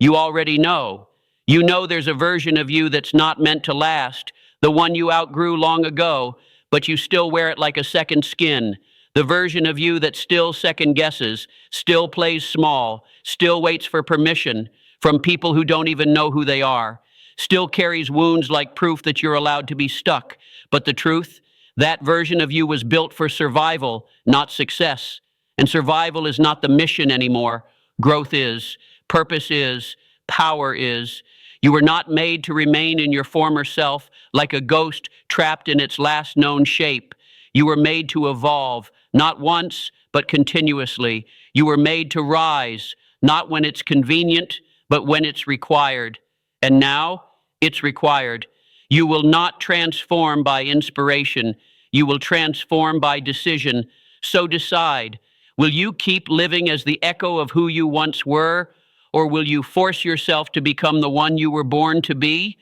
You already know. You know there's a version of you that's not meant to last, the one you outgrew long ago, but you still wear it like a second skin. The version of you that still second guesses, still plays small, still waits for permission from people who don't even know who they are, still carries wounds like proof that you're allowed to be stuck. But the truth, that version of you was built for survival, not success. And survival is not the mission anymore. Growth is, purpose is, power is. You were not made to remain in your former self like a ghost trapped in its last known shape. You were made to evolve, not once, but continuously. You were made to rise, not when it's convenient, but when it's required. And now, it's required. You will not transform by inspiration. You will transform by decision. So decide, will you keep living as the echo of who you once were, or will you force yourself to become the one you were born to be?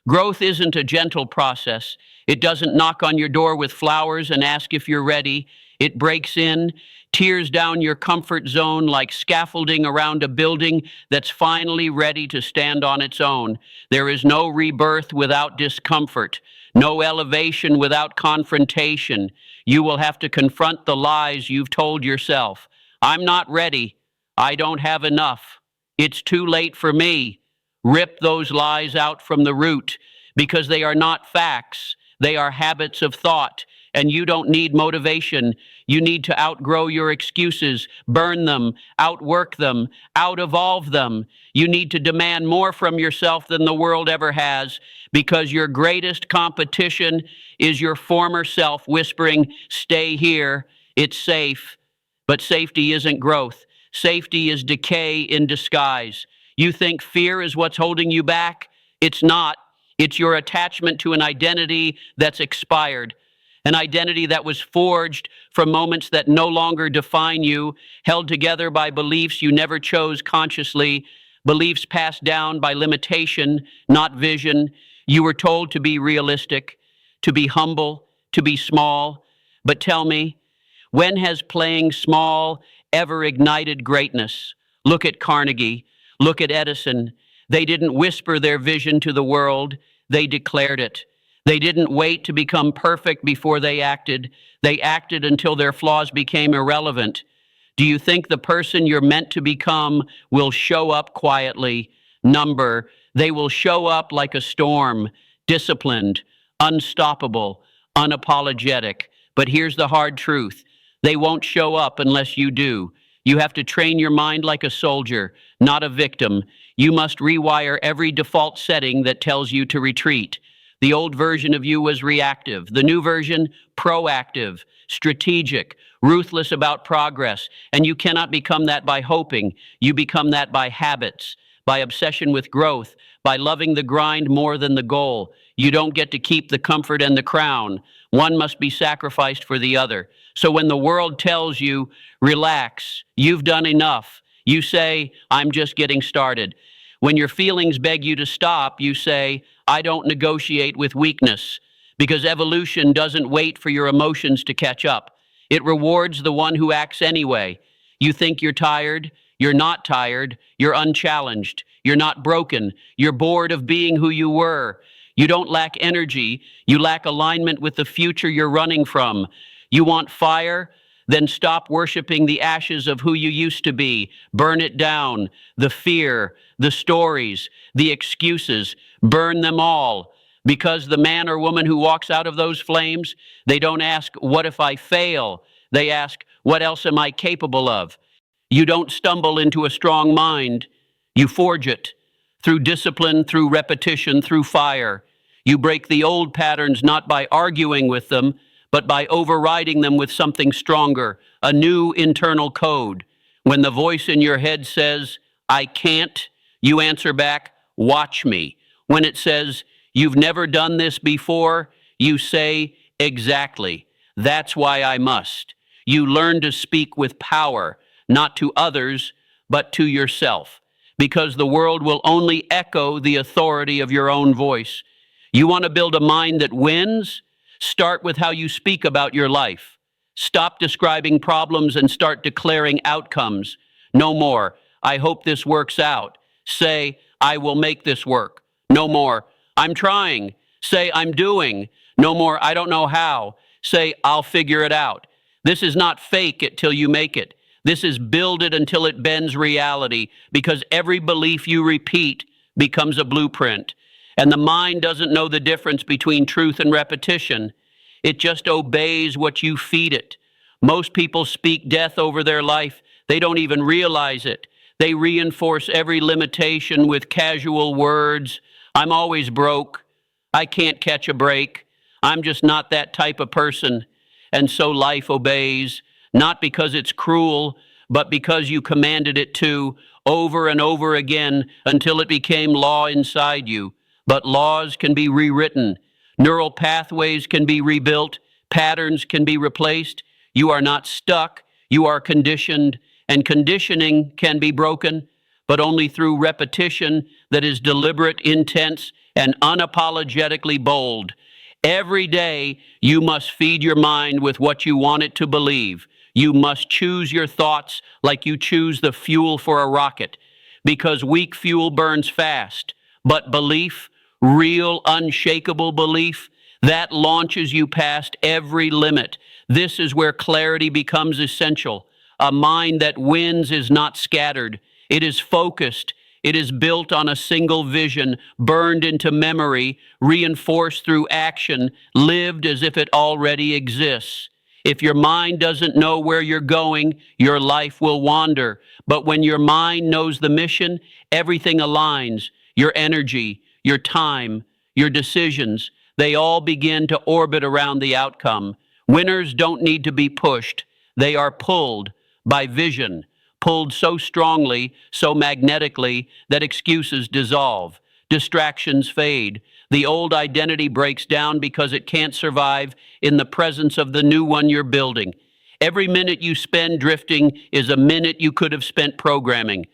Growth isn't a gentle process. It doesn't knock on your door with flowers and ask if you're ready. It breaks in, tears down your comfort zone like scaffolding around a building that's finally ready to stand on its own. There is no rebirth without discomfort, no elevation without confrontation. You will have to confront the lies you've told yourself. I'm not ready. I don't have enough. It's too late for me. Rip those lies out from the root, because they are not facts. They are habits of thought, and you don't need motivation. You need to outgrow your excuses, burn them, outwork them, out-evolve them. You need to demand more from yourself than the world ever has, because your greatest competition is your former self whispering, "Stay here, it's safe." But safety isn't growth. Safety is decay in disguise. You think fear is what's holding you back? It's not. It's your attachment to an identity that's expired, an identity that was forged from moments that no longer define you, held together by beliefs you never chose consciously, beliefs passed down by limitation, not vision. You were told to be realistic, to be humble, to be small. But tell me, when has playing small ever ignited greatness? Look at Carnegie. Look at Edison. They didn't whisper their vision to the world. They declared it. They didn't wait to become perfect before they acted. They acted until their flaws became irrelevant. Do you think the person you're meant to become will show up quietly? They will show up like a storm, disciplined, unstoppable, unapologetic. But here's the hard truth. They won't show up unless you do. You have to train your mind like a soldier, not a victim. You must rewire every default setting that tells you to retreat. The old version of you was reactive. The new version, proactive, strategic, ruthless about progress. And you cannot become that by hoping. You become that by habits, by obsession with growth, by loving the grind more than the goal. You don't get to keep the comfort and the crown. One must be sacrificed for the other. So when the world tells you, relax, you've done enough, you say, I'm just getting started. When your feelings beg you to stop, you say, I don't negotiate with weakness, because evolution doesn't wait for your emotions to catch up. It rewards the one who acts anyway. You think you're tired? You're not tired. You're unchallenged. You're not broken. You're bored of being who you were. You don't lack energy. You lack alignment with the future you're running from. You want fire? Then stop worshiping the ashes of who you used to be. Burn it down. The fear, the stories, the excuses, burn them all. Because the man or woman who walks out of those flames, they don't ask, what if I fail? They ask, what else am I capable of? You don't stumble into a strong mind. You forge it through discipline, through repetition, through fire. You break the old patterns not by arguing with them, but by overriding them with something stronger, a new internal code. When the voice in your head says, I can't, you answer back, watch me. When it says, you've never done this before, you say, exactly. That's why I must. You learn to speak with power, not to others, but to yourself, because the world will only echo the authority of your own voice. You want to build a mind that wins? Start with how you speak about your life. Stop describing problems and start declaring outcomes. No more, I hope this works out. Say, I will make this work. No more, I'm trying. Say, I'm doing. No more, I don't know how. Say, I'll figure it out. This is not fake it till you make it. This is build it until it bends reality, because every belief you repeat becomes a blueprint. And the mind doesn't know the difference between truth and repetition. It just obeys what you feed it. Most people speak death over their life. They don't even realize it. They reinforce every limitation with casual words. I'm always broke. I can't catch a break. I'm just not that type of person. And so life obeys, not because it's cruel, but because you commanded it to, over and over again until it became law inside you. But laws can be rewritten. Neural pathways can be rebuilt. Patterns can be replaced. You are not stuck. You are conditioned. And conditioning can be broken, but only through repetition that is deliberate, intense, and unapologetically bold. Every day, you must feed your mind with what you want it to believe. You must choose your thoughts like you choose the fuel for a rocket, because weak fuel burns fast, but belief, real, unshakable belief, that launches you past every limit. This is where clarity becomes essential. A mind that wins is not scattered. It is focused. It is built on a single vision, burned into memory, reinforced through action, lived as if it already exists. If your mind doesn't know where you're going, your life will wander. But when your mind knows the mission, everything aligns. Your energy, your time, your decisions, they all begin to orbit around the outcome. Winners don't need to be pushed. They are pulled by vision, pulled so strongly, so magnetically, that excuses dissolve, distractions fade. The old identity breaks down because it can't survive in the presence of the new one you're building. Every minute you spend drifting is a minute you could have spent programming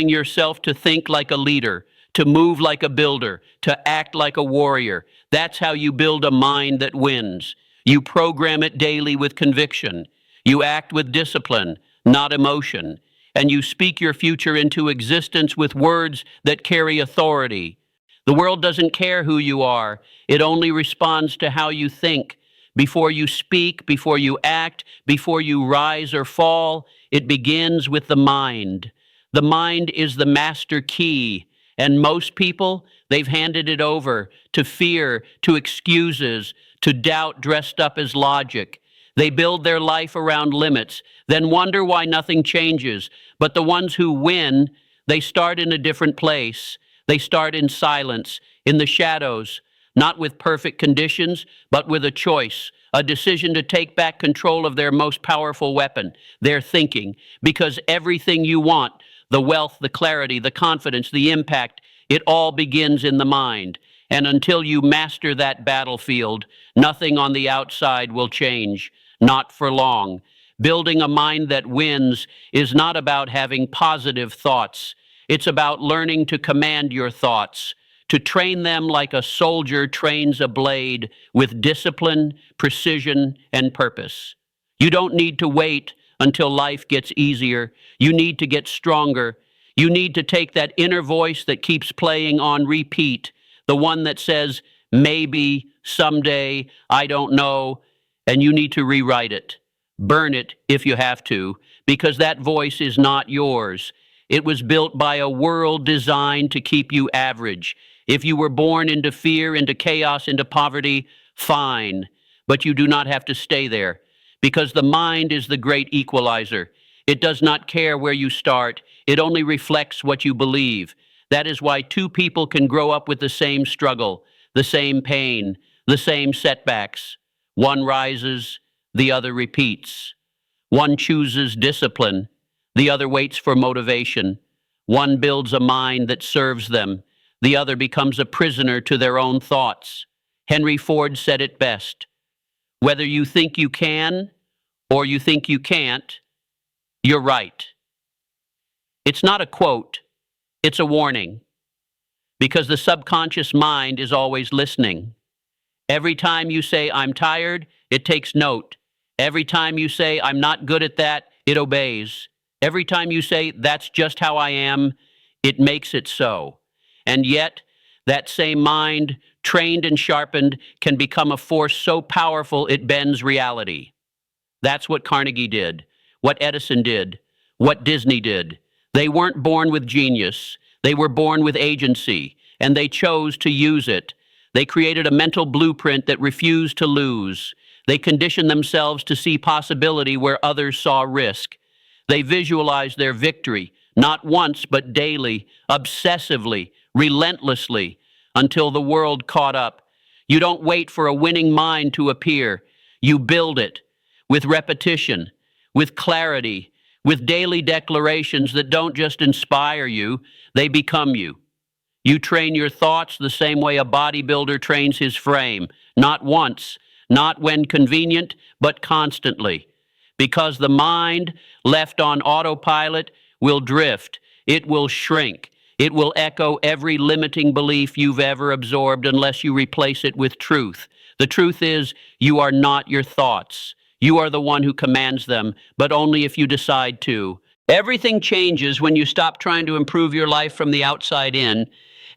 yourself to think like a leader, to move like a builder, to act like a warrior. That's how you build a mind that wins. You program it daily with conviction. You act with discipline, not emotion. And you speak your future into existence with words that carry authority. The world doesn't care who you are. It only responds to how you think. Before you speak, before you act, before you rise or fall, it begins with the mind. The mind is the master key. And most people, they've handed it over to fear, to excuses, to doubt dressed up as logic. They build their life around limits, then wonder why nothing changes. But the ones who win, they start in a different place. They start in silence, in the shadows, not with perfect conditions, but with a choice, a decision to take back control of their most powerful weapon, their thinking. Because everything you want, the wealth, the clarity, the confidence, the impact, it all begins in the mind. And until you master that battlefield, nothing on the outside will change, not for long. Building a mind that wins is not about having positive thoughts. It's about learning to command your thoughts, to train them like a soldier trains a blade with discipline, precision, and purpose. You don't need to wait until life gets easier. You need to get stronger. You need to take that inner voice that keeps playing on repeat, the one that says, maybe, someday, I don't know, and you need to rewrite it. Burn it if you have to, because that voice is not yours. It was built by a world designed to keep you average. If you were born into fear, into chaos, into poverty, fine, but you do not have to stay there, because the mind is the great equalizer. It does not care where you start. It only reflects what you believe. That is why two people can grow up with the same struggle, the same pain, the same setbacks. One rises, the other repeats. One chooses discipline, the other waits for motivation. One builds a mind that serves them, the other becomes a prisoner to their own thoughts. Henry Ford said it best. Whether you think you can or you think you can't, you're right. It's not a quote, it's a warning, because the subconscious mind is always listening. Every time you say, I'm tired, it takes note. Every time you say, I'm not good at that, it obeys. Every time you say, that's just how I am, It makes it so. And yet, that same mind, trained and sharpened, can become a force so powerful it bends reality. That's what Carnegie did, what Edison did, what Disney did. They weren't born with genius. They were born with agency, and they chose to use it. They created a mental blueprint that refused to lose. They conditioned themselves to see possibility where others saw risk. They visualized their victory, not once, but daily, obsessively, relentlessly, until the world caught up. You don't wait for a winning mind to appear. You build it with repetition, with clarity, with daily declarations that don't just inspire you, they become you. You train your thoughts the same way a bodybuilder trains his frame, not once, not when convenient, but constantly. Because the mind, left on autopilot, will drift, it will shrink, it will echo every limiting belief you've ever absorbed unless you replace it with truth. The truth is, you are not your thoughts. You are the one who commands them, but only if you decide to. Everything changes when you stop trying to improve your life from the outside in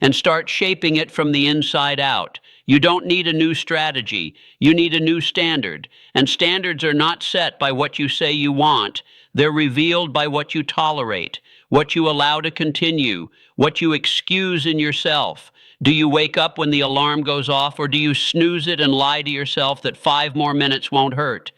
and start shaping it from the inside out. You don't need a new strategy. You need a new standard. And standards are not set by what you say you want. They're revealed by what you tolerate, what you allow to continue, what you excuse in yourself. Do you wake up when the alarm goes off, or do you snooze it and lie to yourself that 5 more minutes won't hurt?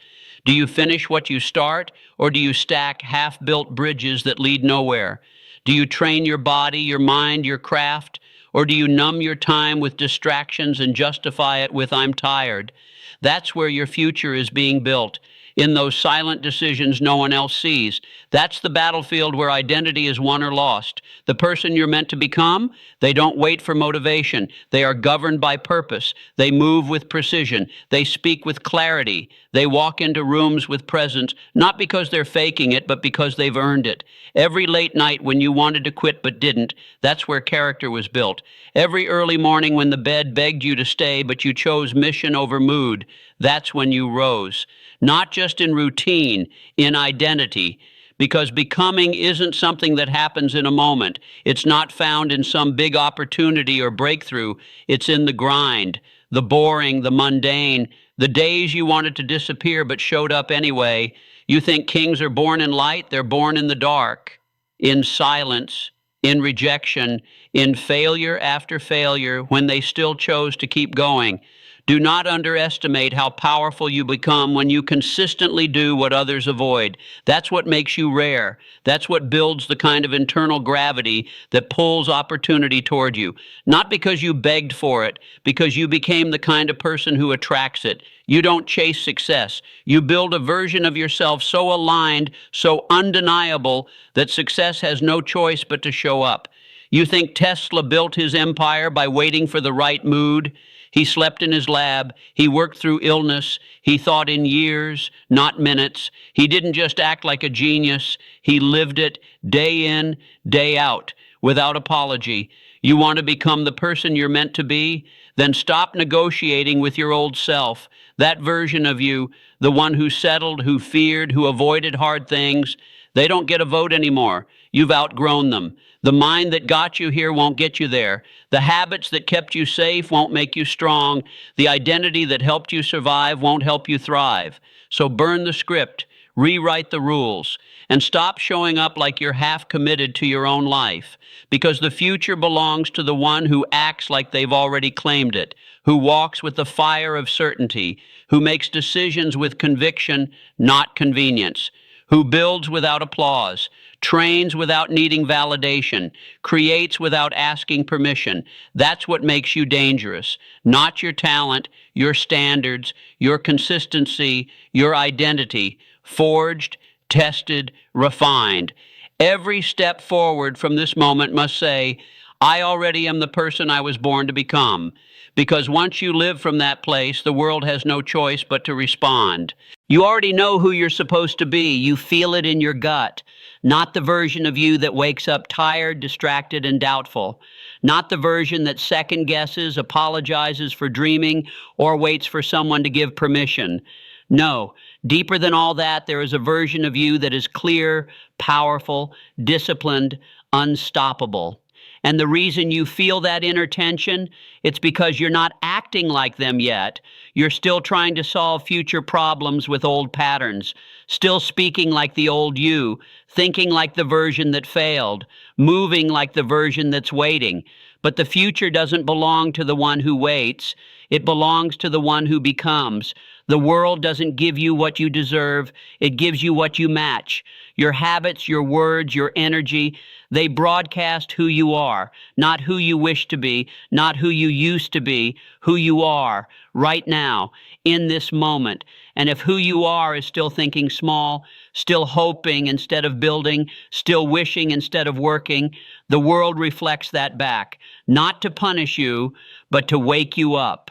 Do you finish what you start, or do you stack half-built bridges that lead nowhere? Do you train your body, your mind, your craft, or do you numb your time with distractions and justify it with "I'm tired"? That's where your future is being built, in those silent decisions no one else sees. That's the battlefield where identity is won or lost. The person you're meant to become, they don't wait for motivation. They are governed by purpose. They move with precision. They speak with clarity. They walk into rooms with presence, not because they're faking it, but because they've earned it. Every late night when you wanted to quit but didn't, that's where character was built. Every early morning when the bed begged you to stay, but you chose mission over mood, that's when you rose. Not just in routine, in identity, because becoming isn't something that happens in a moment. It's not found in some big opportunity or breakthrough. It's in the grind, the boring, the mundane, the days you wanted to disappear but showed up anyway. You think kings are born in light? They're born in the dark, in silence, in rejection, in failure after failure, when they still chose to keep going. Do not underestimate how powerful you become when you consistently do what others avoid. That's what makes you rare. That's what builds the kind of internal gravity that pulls opportunity toward you. Not because you begged for it, because you became the kind of person who attracts it. You don't chase success. You build a version of yourself so aligned, so undeniable, that success has no choice but to show up. You think Tesla built his empire by waiting for the right mood? He slept in his lab. He worked through illness. He thought in years, not minutes. He didn't just act like a genius. He lived it day in, day out, without apology. You want to become the person you're meant to be? Then stop negotiating with your old self. That version of you, the one who settled, who feared, who avoided hard things, they don't get a vote anymore. You've outgrown them. The mind that got you here won't get you there. The habits that kept you safe won't make you strong. The identity that helped you survive won't help you thrive. So burn the script, rewrite the rules, and stop showing up like you're half committed to your own life. Because the future belongs to the one who acts like they've already claimed it, who walks with the fire of certainty, who makes decisions with conviction, not convenience, who builds without applause, trains without needing validation, creates without asking permission. That's what makes you dangerous. Not your talent, your standards, your consistency, your identity, forged, tested, refined. Every step forward from this moment must say, I already am the person I was born to become. Because once you live from that place, the world has no choice but to respond. You already know who you're supposed to be. You feel it in your gut. Not the version of you that wakes up tired, distracted, and doubtful. Not the version that second guesses, apologizes for dreaming, or waits for someone to give permission. No, deeper than all that, there is a version of you that is clear, powerful, disciplined, unstoppable. And the reason you feel that inner tension, it's because you're not acting like them yet. You're still trying to solve future problems with old patterns, still speaking like the old you, thinking like the version that failed, moving like the version that's waiting. But the future doesn't belong to the one who waits. It belongs to the one who becomes. The world doesn't give you what you deserve. It gives you what you match. Your habits, your words, your energy, they broadcast who you are, not who you wish to be, not who you used to be, who you are right now, in this moment. And if who you are is still thinking small, still hoping instead of building, still wishing instead of working, the world reflects that back, not to punish you, but to wake you up.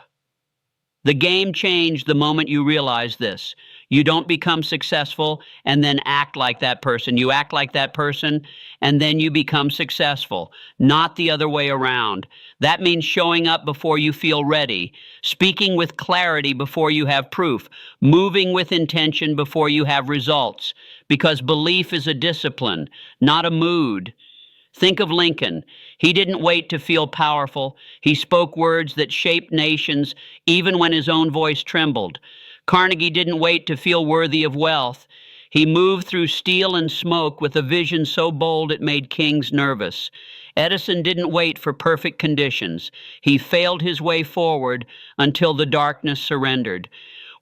The game changed the moment you realize this. You don't become successful and then act like that person. You act like that person and then you become successful, not the other way around. That means showing up before you feel ready, speaking with clarity before you have proof, moving with intention before you have results, because belief is a discipline, not a mood. Think of Lincoln. He didn't wait to feel powerful. He spoke words that shaped nations even when his own voice trembled. Carnegie didn't wait to feel worthy of wealth. He moved through steel and smoke with a vision so bold it made kings nervous. Edison didn't wait for perfect conditions. He failed his way forward until the darkness surrendered.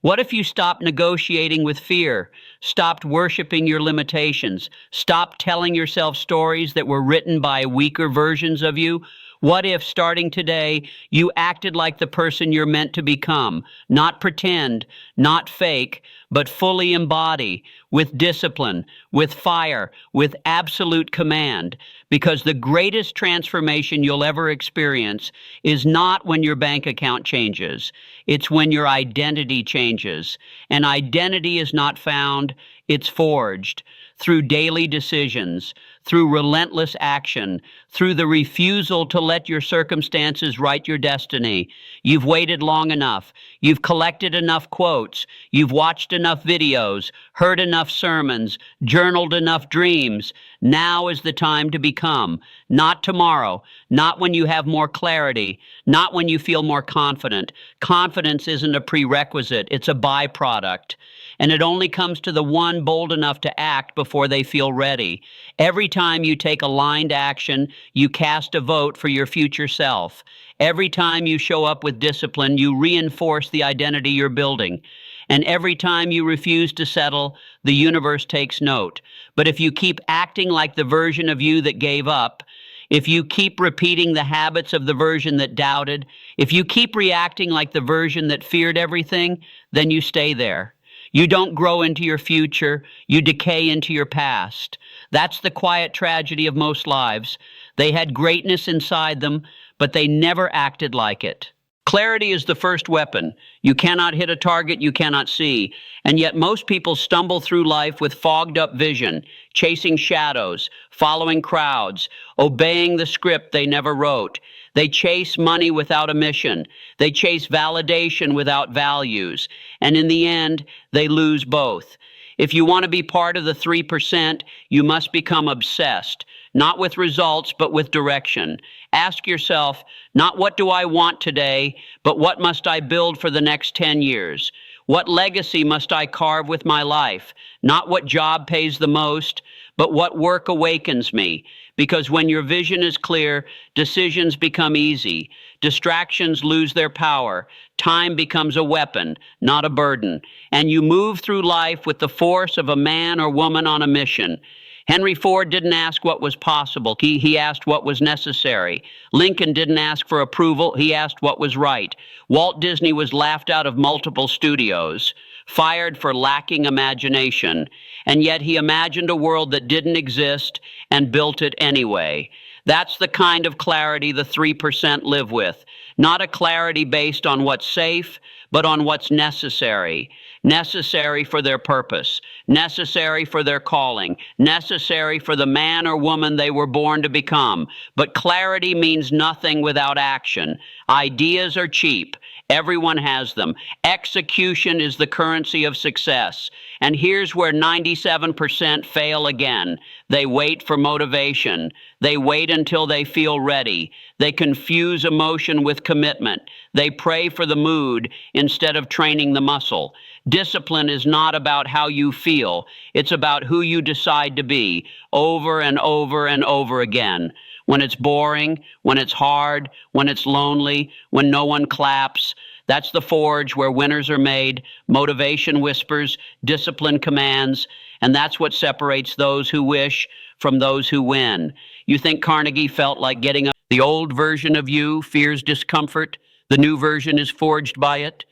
What if you stopped negotiating with fear, stopped worshiping your limitations, stopped telling yourself stories that were written by weaker versions of you? What if, starting today, you acted like the person you're meant to become, not pretend, not fake, but fully embody, with discipline, with fire, with absolute command? Because the greatest transformation you'll ever experience is not when your bank account changes. It's when your identity changes. And identity is not found, it's forged through daily decisions, through relentless action, through the refusal to let your circumstances write your destiny. You've waited long enough. You've collected enough quotes. You've watched enough videos, heard enough sermons, journaled enough dreams. Now is the time to become. Not tomorrow, not when you have more clarity, not when you feel more confident. Confidence isn't a prerequisite, it's a byproduct. And it only comes to the one bold enough to act before they feel ready. Every time you take aligned action, you cast a vote for your future self. Every time you show up with discipline, you reinforce the identity you're building. And every time you refuse to settle, the universe takes note. But if you keep acting like the version of you that gave up, if you keep repeating the habits of the version that doubted, if you keep reacting like the version that feared everything, then you stay there. You don't grow into your future, you decay into your past. That's the quiet tragedy of most lives. They had greatness inside them, but they never acted like it. Clarity is the first weapon. You cannot hit a target you cannot see, and yet most people stumble through life with fogged up vision, chasing shadows, following crowds, obeying the script they never wrote. They chase money without a mission. They chase validation without values. And in the end, they lose both. If you want to be part of the 3%, you must become obsessed, not with results, but with direction. Ask yourself, not what do I want today, but what must I build for the next 10 years? What legacy must I carve with my life? Not what job pays the most, but what work awakens me. Because when your vision is clear, decisions become easy. Distractions lose their power. Time becomes a weapon, not a burden. And you move through life with the force of a man or woman on a mission. Henry Ford didn't ask what was possible. He asked what was necessary. Lincoln didn't ask for approval. He asked what was right. Walt Disney was laughed out of multiple studios, fired for lacking imagination, and yet he imagined a world that didn't exist and built it anyway. That's the kind of clarity the 3% live with. Not a clarity based on what's safe, but on what's necessary. Necessary for their purpose, necessary for their calling, necessary for the man or woman they were born to become. But clarity means nothing without action. Ideas are cheap. Everyone has them. Execution is the currency of success. And here's where 97% fail again. They wait for motivation. They wait until they feel ready. They confuse emotion with commitment. They pray for the mood instead of training the muscle. Discipline is not about how you feel. It's about who you decide to be, over and over and over again. When it's boring, when it's hard, when it's lonely, when no one claps, that's the forge where winners are made. Motivation whispers, discipline commands, and that's what separates those who wish from those who win. You think Carnegie felt like getting up? The old version of you fears discomfort. The new version is forged by it.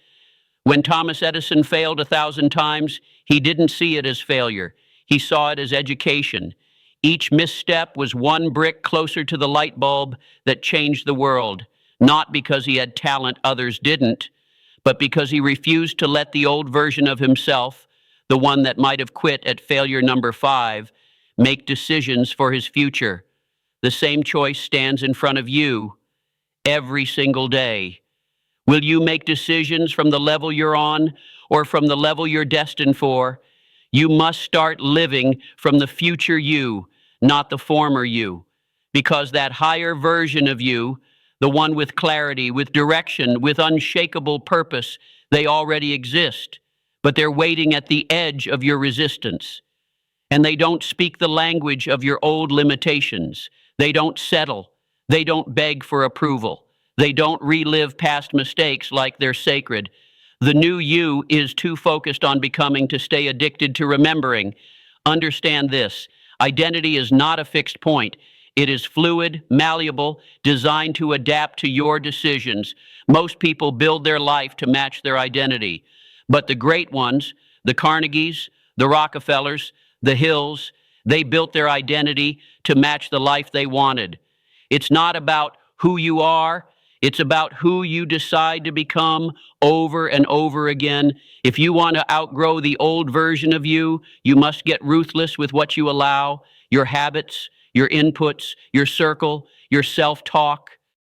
When Thomas Edison failed 1,000 times, he didn't see it as failure. He saw it as education. Each misstep was one brick closer to the light bulb that changed the world, not because he had talent others didn't, but because he refused to let the old version of himself, the one that might have quit at failure number 5, make decisions for his future. The same choice stands in front of you every single day. Will you make decisions from the level you're on or from the level you're destined for? You must start living from the future you, not the former you, because that higher version of you, the one with clarity, with direction, with unshakable purpose, they already exist, but they're waiting at the edge of your resistance. And they don't speak the language of your old limitations. They don't settle. They don't beg for approval. They don't relive past mistakes like they're sacred. The new you is too focused on becoming to stay addicted to remembering. Understand this. Identity is not a fixed point. It is fluid, malleable, designed to adapt to your decisions. Most people build their life to match their identity. But the great ones, the Carnegies, the Rockefellers, the Hills, they built their identity to match the life they wanted. It's not about who you are. It's about who you decide to become over and over again. If you want to outgrow the old version of you, you must get ruthless with what you allow, your habits, your inputs, your circle, your self-talk.